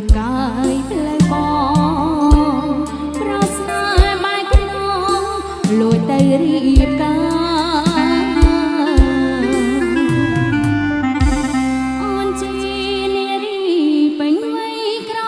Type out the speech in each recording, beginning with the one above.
ប់កាយផ្លូវបងប្រស្នាបាយខ្នងលួចទៅរៀបការអូនជានារីពេញវ័យក្រ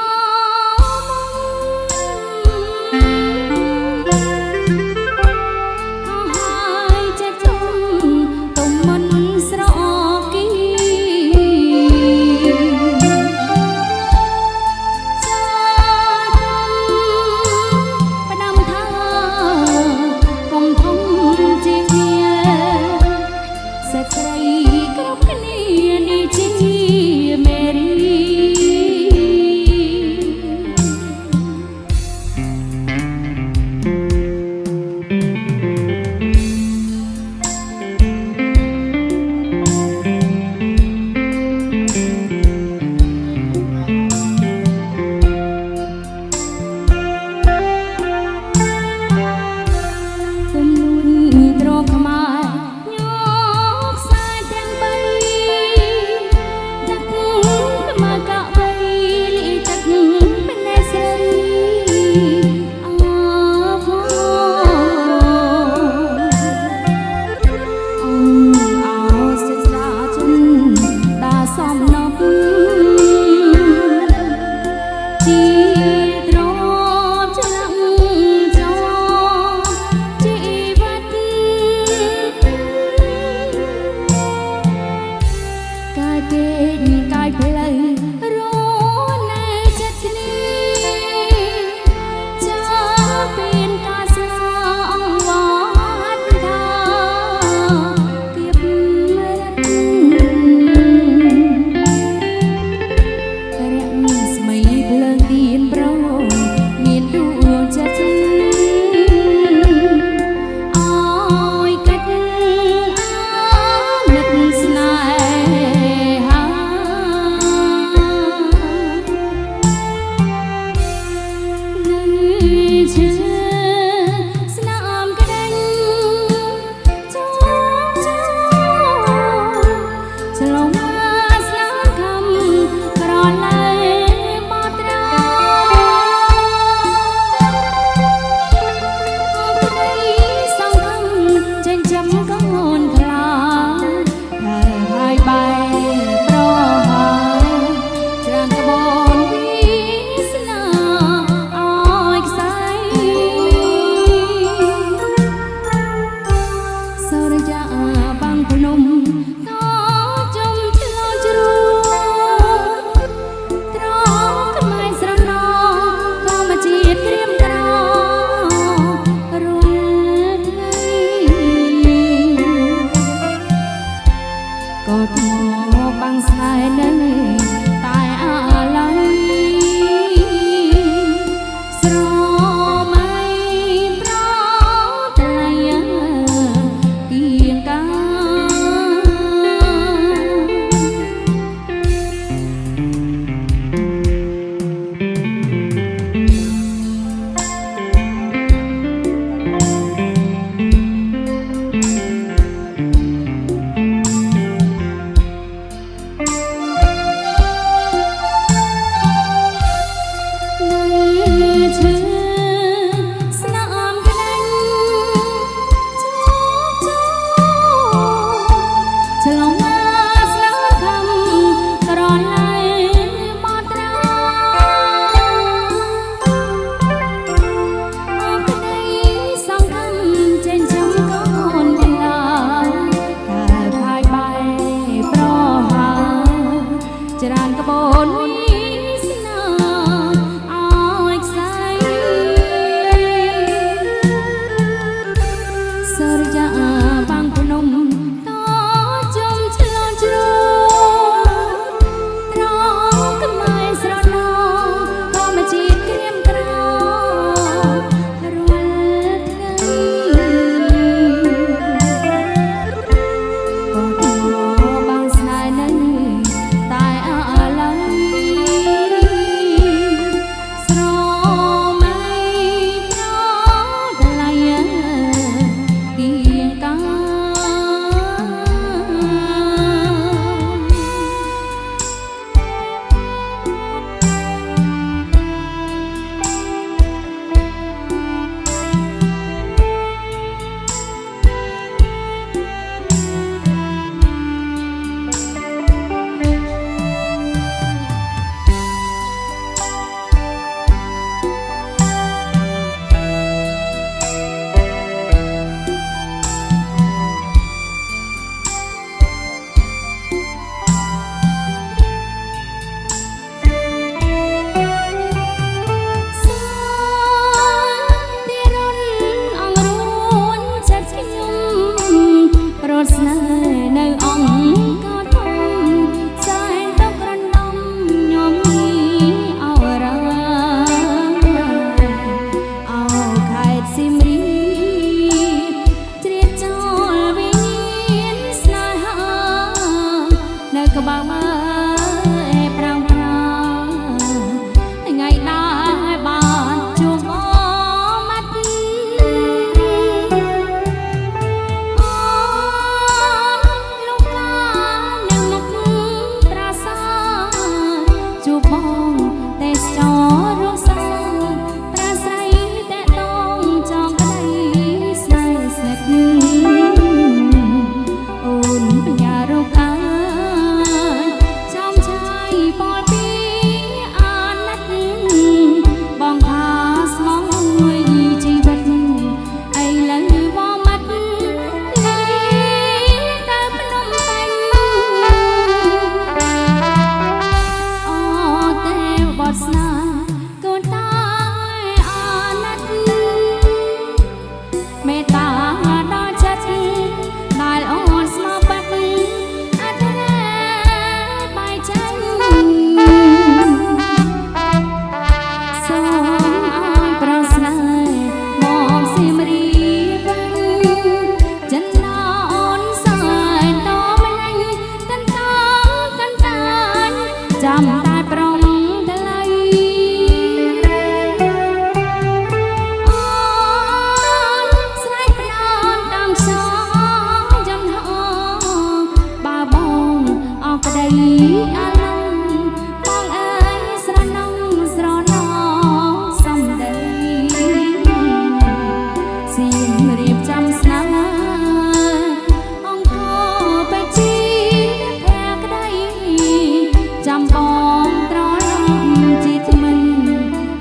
ជាថ្មី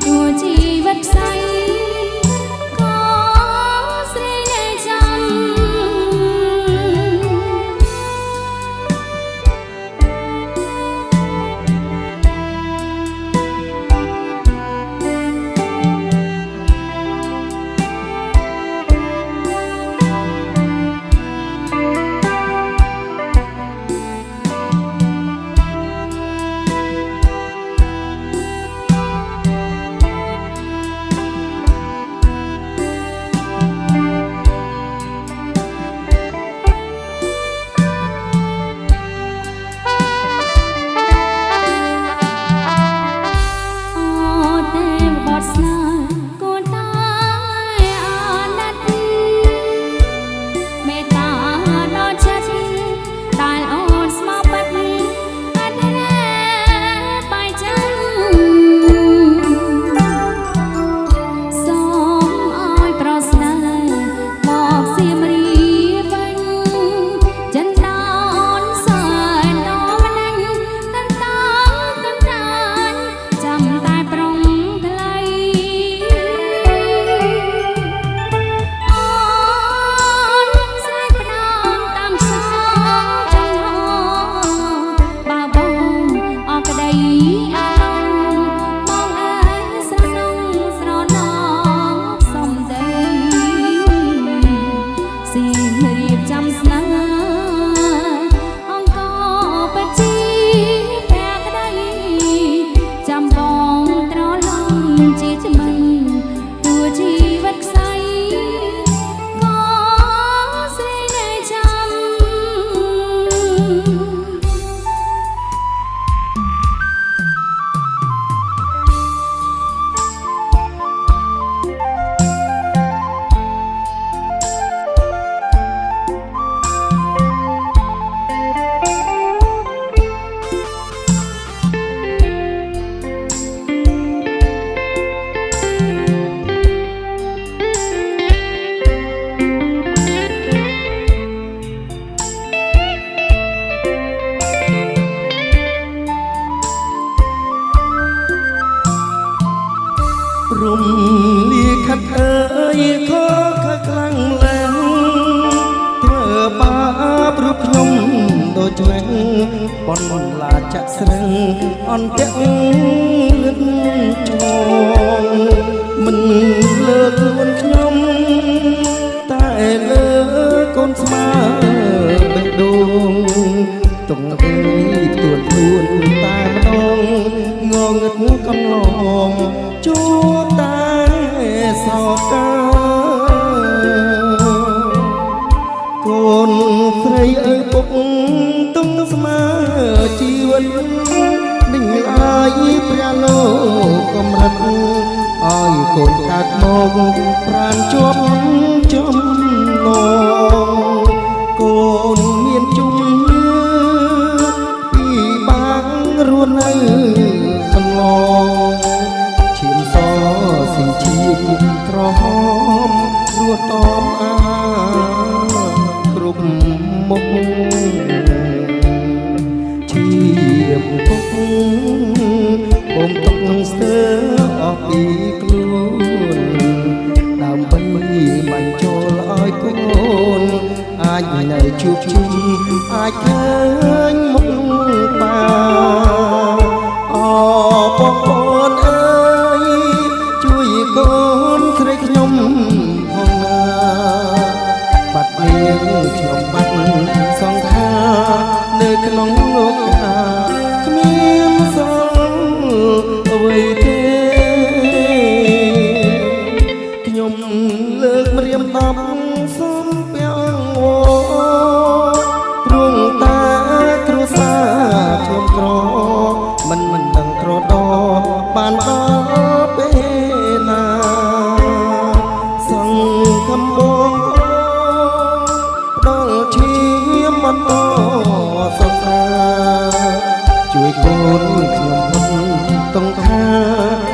ទួជីវិតស្អីខោស្រីនៅចាំ រំលាខិតអើយខកខ្លាំងឡើងធ្វើបាបរូបខ្ញុំដូចឆ្លាំងបនឡាចាក់ស្នឹងអន្ទាក់លឹកឈងមិនលើខ្លួនខ្ញុំតែលើកូនស្មាបេះដូងតុងអើយផ្ទួនខ្លួនតែម្ដងងងឹតកំឡងជួតែសោកាកូនស្រីអើយពុកទុំស្មើជីវិតនឹងឡាយព្រះលោកកំរិតឲ្យកូនកើតមកប្រានជាប់ចំណងកូនមានជុំពីបាងរស់នៅកន្លងឈាមសស៊ីឈាមក្រហមរស់តមអាគ្រប់មុខឈាមពុកអមទុកនឹងស្ទើអស់ពីខ្លួនដើម្បីបាញ់ចូលឲ្យកូនអាចនៅជួបជុំអាចឃើញមុខតាអូបងប្អូនអើយជួយកូនស្រីខ្ញុំផងណាបាត់នាងខ្ញុំបាត់សង្ខារនៅក្នុងលោកកាគ្មានសល់អ្វីទេខ្ញុំលើកម្រាម10សុំពាំងវព្រោះតាគ្រួសារខ្ញុំក្រមិនដឹងត្រដបានដល់ពេលណាសង្ឃឹមបងផ្ដល់ឈាមបន្តសរសើរជួយកូនខ្ញុំផុតតុងខា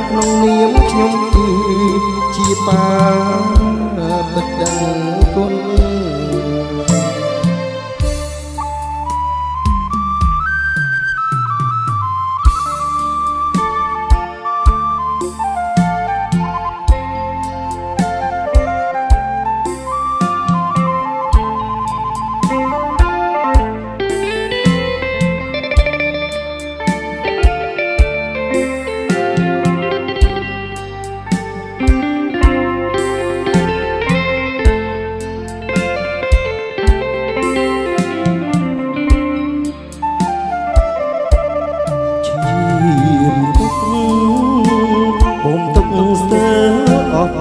ក្នុងនាមខ្ញុំគឺជាបាបិទដឹងគុណ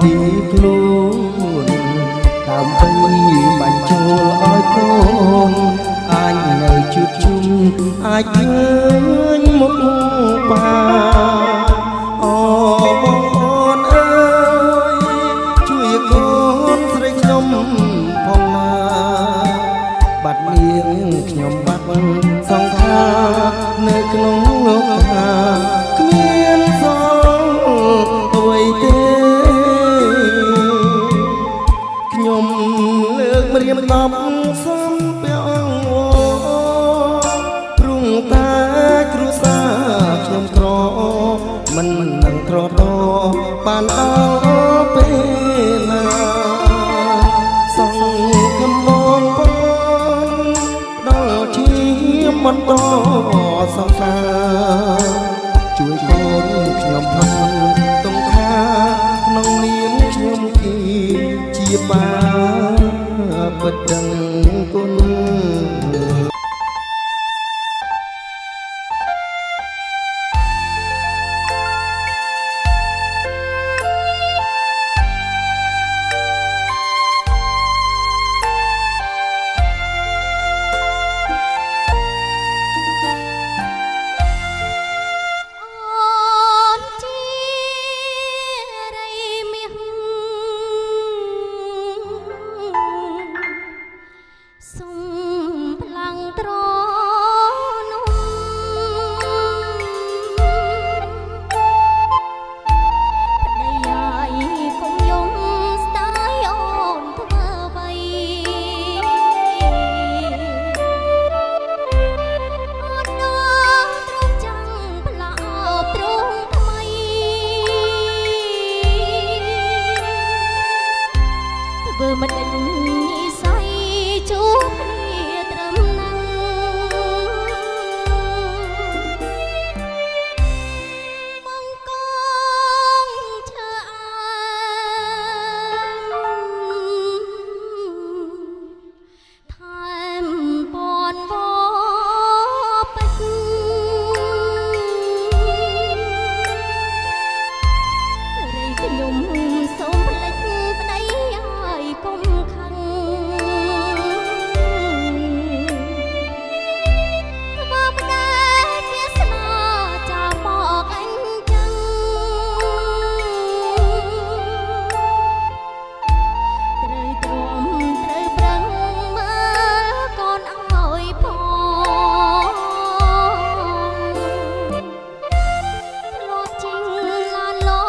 ពីខ្លួនដើម្បីបញ្ចូលឲ្យកូនអាចនៅជួបជុំអាចឃើញមុខបាអូបងអូនអើយជួយកូនស្រីខ្ញុំផងណាបាត់នាងខ្ញុំបាត់សង្ខារនៅក្នុងលោកកាគ្មានសងអ្វីទេខ្ញុំលើករៀប10សំពាក់អង្វរព្រោះតែគ្រួសារខ្ញុំក្រមិននឹងត្រតបានដល់ពេលណាសង្ឃឹមបងប្អូនដល់ជាបន្តសង្សារជួយកូនខ្ញុំផងតុងខាក្នុងនាមខ្ញុំគឺជាបាបដឹងគុណមិនដឹងនិស័យជួបគ្នាត្រឹមណាំបងកងឈើថែមពនវពេជ្ររីខ្ញុំសូមផ្លេចប្តីកុំខឹងក្បម្ដាយវាស្នាចាំមកអញចឹងត្រូវទ្រាំត្រូវប្រឹងមើលកូនឲ្យផងធ្លាប់ជិះឡានលោ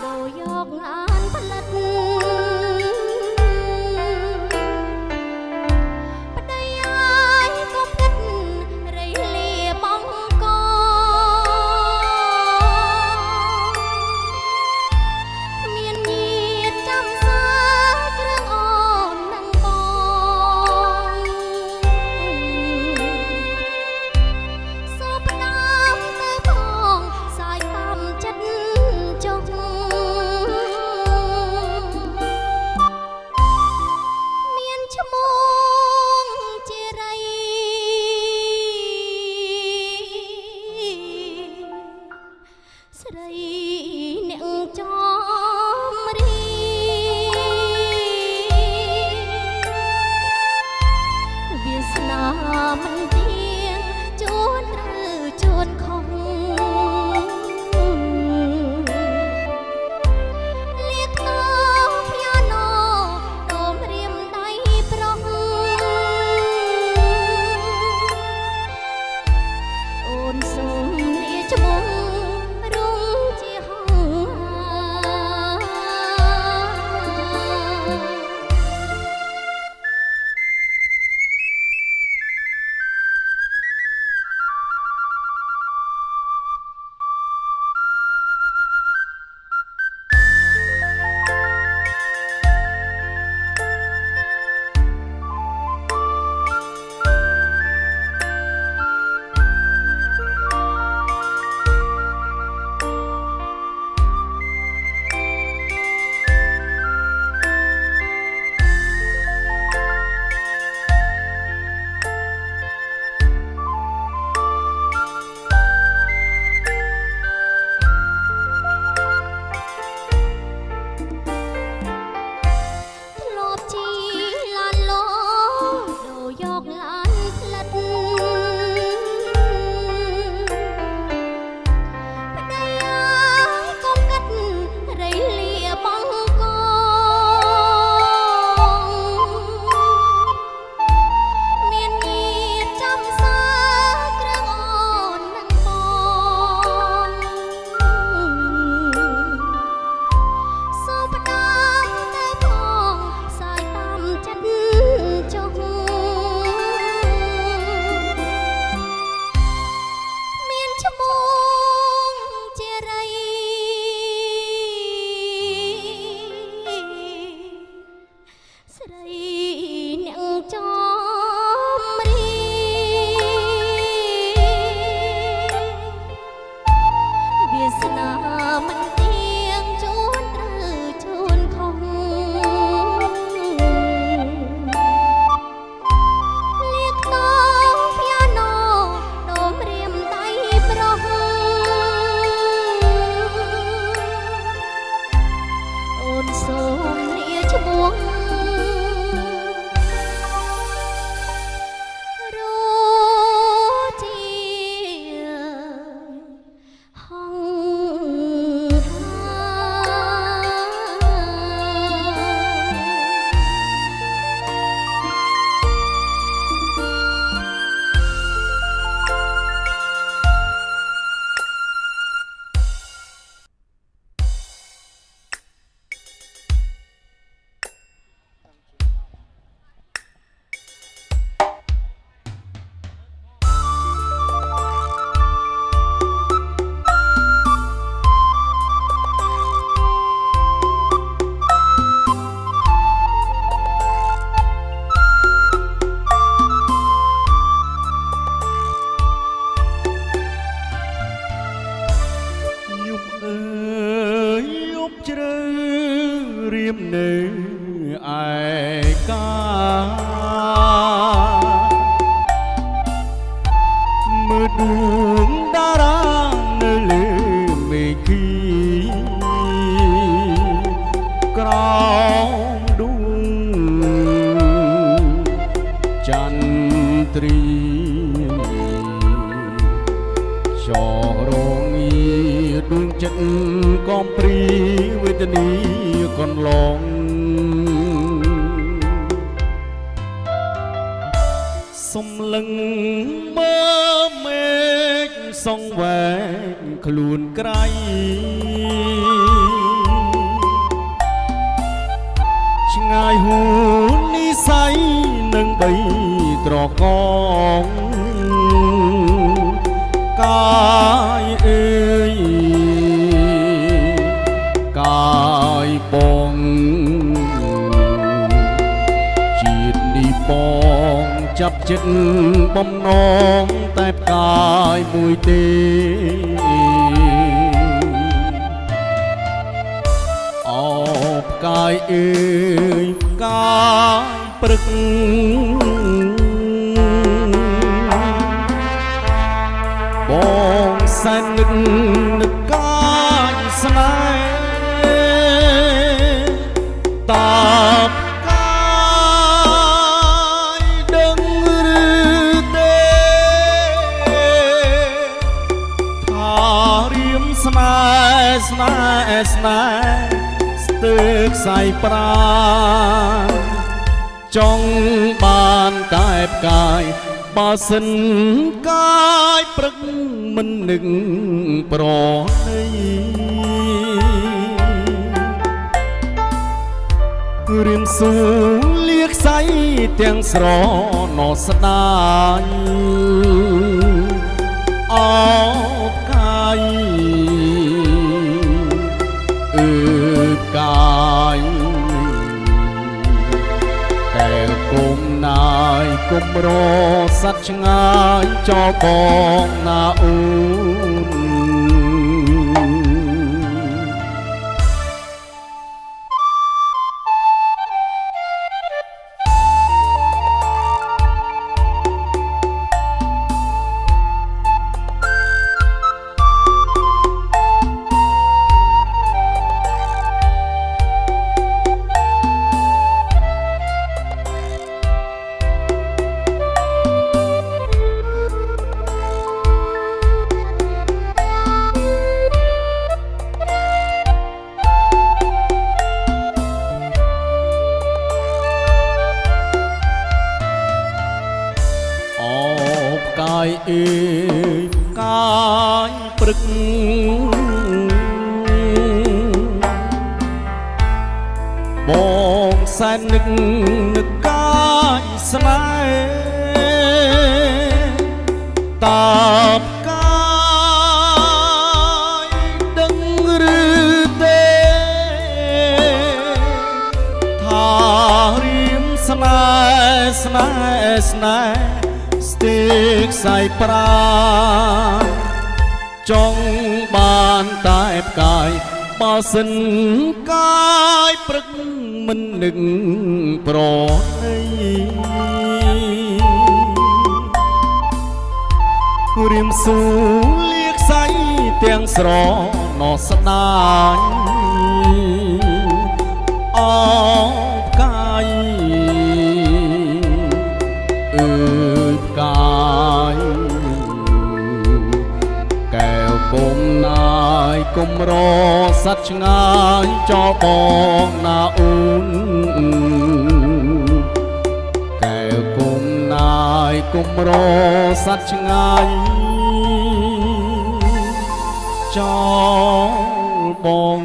ដូរយកឡានផលិតស្រីអ្នកចំរីវាស្នាមិនទៀងជួនត្រូវជួនខុសលាតណោព្យាណូកុំរៀមដៃប្រុសអូនសូមលាឈ្មោះ ជ្រៅរៀមនៅឯកាមើលដួងតារានៅលើមេឃីក្រោមដួងចន្ទ្រីចរងីដួងចិត្តកំព្រីវេទនីកន្លងសំលឹងមើមេឃសងវែងខ្លួនក្រៃឆ្ងាយហួននិស័យនឹងបីត្រកងកាយអើយកាយបងជាតិនេះបងចាប់ចិត្តបំណងតែផ្កាយមួយទេអោផ្កាយអើយផ្កាយព្រឹកបងសែននឹកកាយស្នេហ៍តាបកាយដឹងឬទេថារៀមស្នេហ៍ស្នេហ៍ស្នេហ៍ស្ទើរខ្សែប្រាណចង់បានតែផ្កាយបើសិនកាយព្រឹកមិននឹកប្រណីរៀមសួរលាខ្សែទាំងស្រណោស្ដាយអោផ្កាយអើផ្កាយតែគុំណាយគុំរសັດឆ្ងាយចោលបងណាអូនកាយអើយកាយព្រឹកបងសែននឹកកាយស្នេហ៍តាបកាយដឹងឬទេថារៀមស្នេហ៍ស្នេហ៍ស្នេហ៍ស្ទើរខ្សែប្រាណចង់បានតែផ្កាយបើសិនកាយព្រឹកមិននឹកប្រណីរៀមសួរលាខ្សែទាំងស្រណោស្ដាយអោផ្កាយអើយផ្កាយកែវគុំណាយគុំរសັດឆ្ងាយចោលបងណាអូនកែវគុំណាយគុំរសັດឆ្ងាយចោលបង